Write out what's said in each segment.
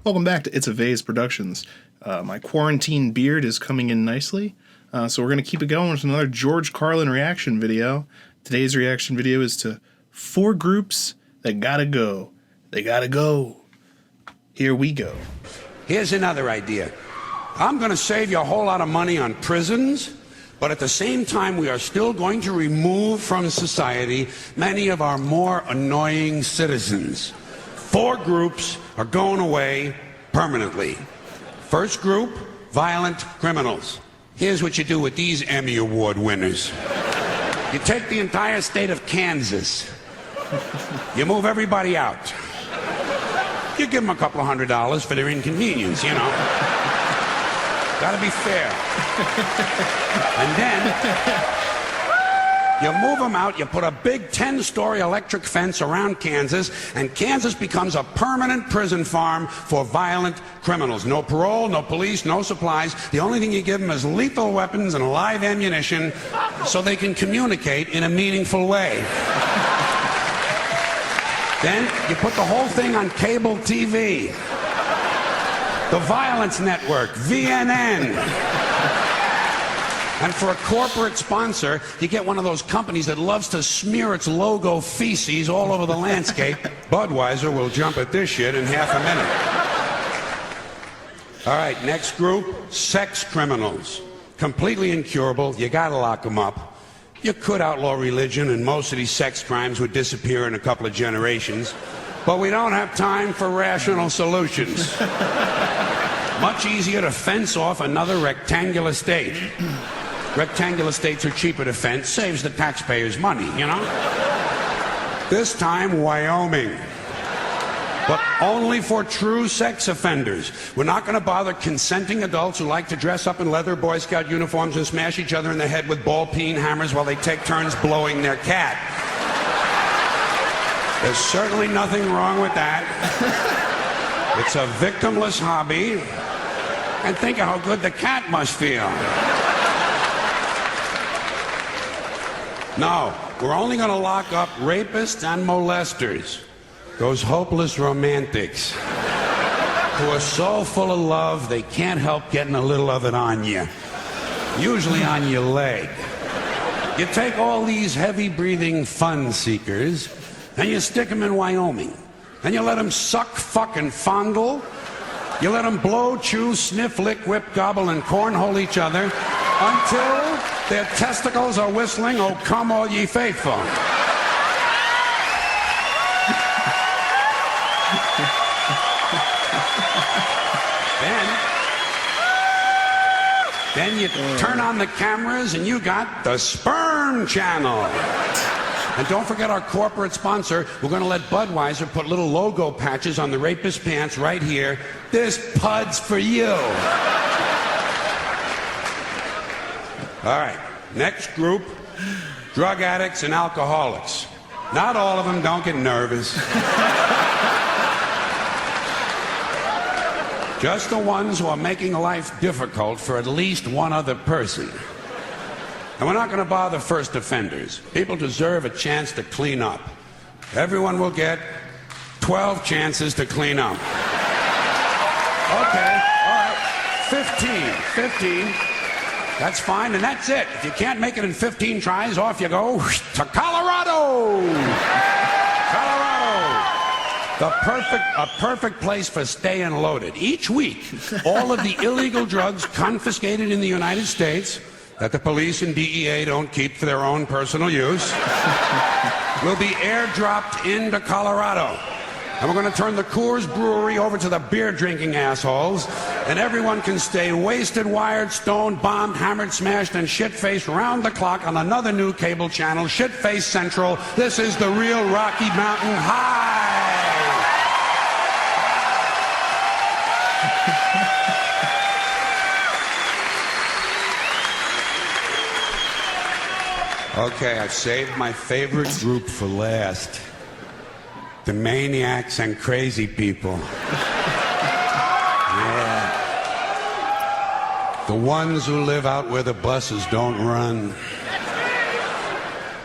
Welcome back to It's a Vase Productions. My quarantine beard is coming in nicely, so we're going to keep it going with another George Carlin reaction video. Today's reaction video is to 4 groups that gotta go. They gotta go. Here we go. Here's another idea. I'm going to save you a whole lot of money on prisons, but at the same time we are still going to remove from society many of our more annoying citizens. 4 groups are going away permanently. First group, violent criminals. Here's what you do with these Emmy Award winners. You take the entire state of Kansas. You move everybody out. You give them a couple of $100 for their inconvenience, you know. Gotta be fair. And then you move them out, you put a big 10-story electric fence around Kansas, and Kansas becomes a permanent prison farm for violent criminals. No parole, no police, no supplies. The only thing you give them is lethal weapons and live ammunition so they can communicate in a meaningful way. Then you put the whole thing on cable TV. The Violence Network, VNN. And for a corporate sponsor, you get one of those companies that loves to smear its logo feces all over the landscape. Budweiser will jump at this shit in half a minute. All right, next group, sex criminals. Completely incurable, you gotta lock them up. You could outlaw religion and most of these sex crimes would disappear in a couple of generations. But we don't have time for rational solutions. Much easier to fence off another rectangular state. Rectangular states are cheaper to fence, saves the taxpayers money, you know? This time, Wyoming. But only for true sex offenders. We're not going to bother consenting adults who like to dress up in leather Boy Scout uniforms and smash each other in the head with ball-peen hammers while they take turns blowing their cat. There's certainly nothing wrong with that. It's a victimless hobby. And think of how good the cat must feel. No, we're only going to lock up rapists and molesters. Those hopeless romantics who are so full of love they can't help getting a little of it on you. Usually on your leg. You take all these heavy-breathing fun seekers and you stick them in Wyoming. And you let them suck, fuck, and fondle. You let them blow, chew, sniff, lick, whip, gobble, and cornhole each other until their testicles are whistling, "Oh, come all ye faithful." Then you turn on the cameras and you got the Sperm Channel. And don't forget our corporate sponsor. We're going to let Budweiser put little logo patches on the rapist pants right here. This pud's for you. All right, next group, drug addicts and alcoholics. Not all of them, don't get nervous. Just the ones who are making life difficult for at least one other person. And we're not going to bother first offenders. People deserve a chance to clean up. Everyone will get 12 chances to clean up. Okay, all right, 15. That's fine, and that's it. If you can't make it in 15 tries, off you go to Colorado. A perfect place for staying loaded. Each week, all of the illegal drugs confiscated in the United States that the police and DEA don't keep for their own personal use will be airdropped into Colorado. And we're going to turn the Coors Brewery over to the beer-drinking assholes, and everyone can stay wasted, wired, stoned, bombed, hammered, smashed, and shit-faced round the clock on another new cable channel, Shit-Face Central. This is the real Rocky Mountain High. Okay, I've saved my favorite group for last. The maniacs and crazy people. Yeah. The ones who live out where the buses don't run.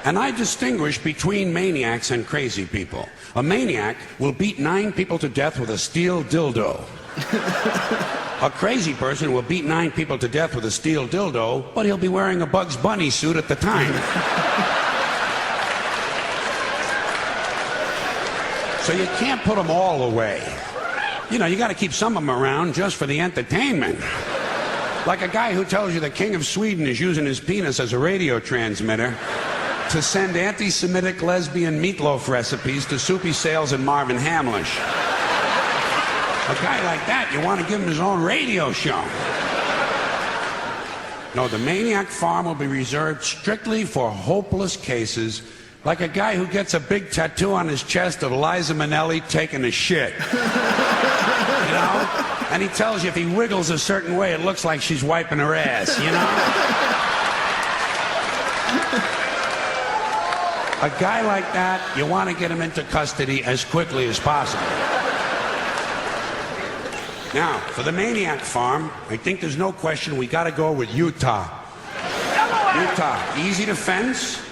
And I distinguish between maniacs and crazy people. A maniac will beat 9 people to death with a steel dildo. A crazy person will beat 9 people to death with a steel dildo, but he'll be wearing a Bugs Bunny suit at the time. So you can't put them all away. You know, you got to keep some of them around just for the entertainment. Like a guy who tells you the King of Sweden is using his penis as a radio transmitter to send anti-Semitic lesbian meatloaf recipes to Soupy Sales and Marvin Hamlish. A guy like that, you want to give him his own radio show. No, the Maniac Farm will be reserved strictly for hopeless cases, like a guy who gets a big tattoo on his chest of Liza Minnelli taking a shit. You know? And he tells you if he wiggles a certain way, it looks like she's wiping her ass, you know? A guy like that, you want to get him into custody as quickly as possible. Now, for the Maniac Farm, I think there's no question we got to go with Utah. Utah, easy to fence.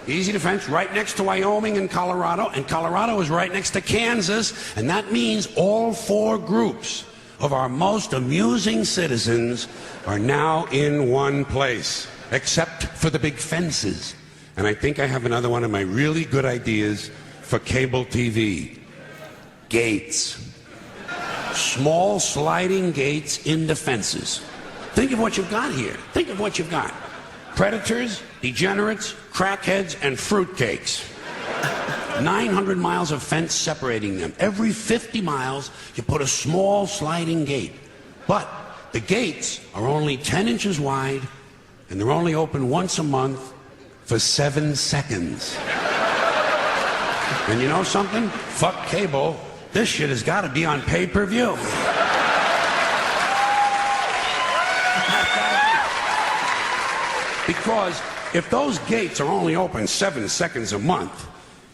Easy to fence, right next to Wyoming and Colorado is right next to Kansas, and that means all 4 groups of our most amusing citizens are now in one place, except for the big fences. And I think I have another one of my really good ideas for cable TV. Gates. Small sliding gates into fences. Think of what you've got here. Think of what you've got. Predators, degenerates, crackheads, and fruitcakes. 900 miles of fence separating them. Every 50 miles, you put a small sliding gate. But the gates are only 10 inches wide, and they're only open once a month for 7 seconds. And you know something? Fuck cable. This shit has got to be on pay-per-view. Because if those gates are only open 7 seconds a month,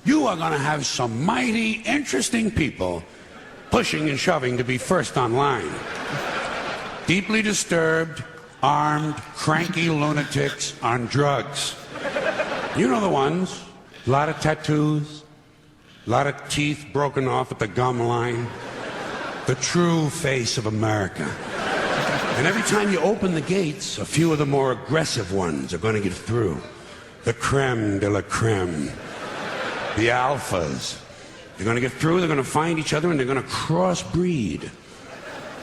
you are going to have some mighty interesting people pushing and shoving to be first online. Deeply disturbed, armed, cranky lunatics on drugs. You know the ones. A lot of tattoos, a lot of teeth broken off at the gum line. The true face of America. And every time you open the gates, a few of the more aggressive ones are going to get through. The creme de la creme. The alphas. They're going to get through, they're going to find each other, and they're going to crossbreed.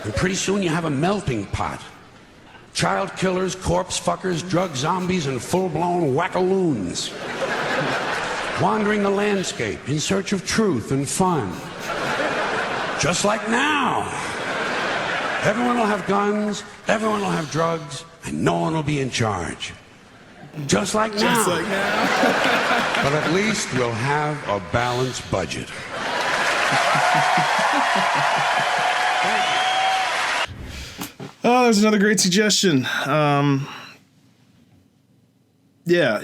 And pretty soon you have a melting pot. Child killers, corpse fuckers, drug zombies, and full-blown wackaloons. Wandering the landscape in search of truth and fun. Just like now. Everyone will have guns, everyone will have drugs, and no one will be in charge. Just like now. Just like now. But at least we'll have a balanced budget. Oh, there's another great suggestion. Yeah,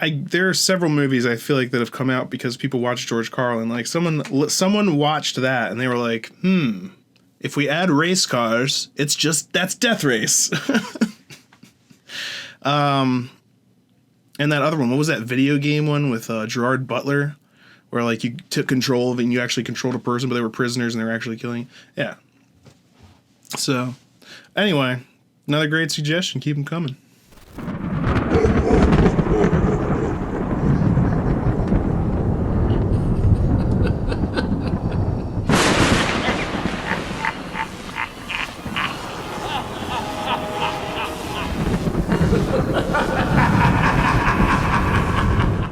there are several movies I feel like that have come out because people watched George Carlin. Like someone watched that and they were like, if we add race cars, that's Death Race. And that other one, what was that video game one with Gerard Butler, where like you took control of it and you actually controlled a person, but they were prisoners and they were actually killing. Yeah. So, anyway, another great suggestion. Keep them coming.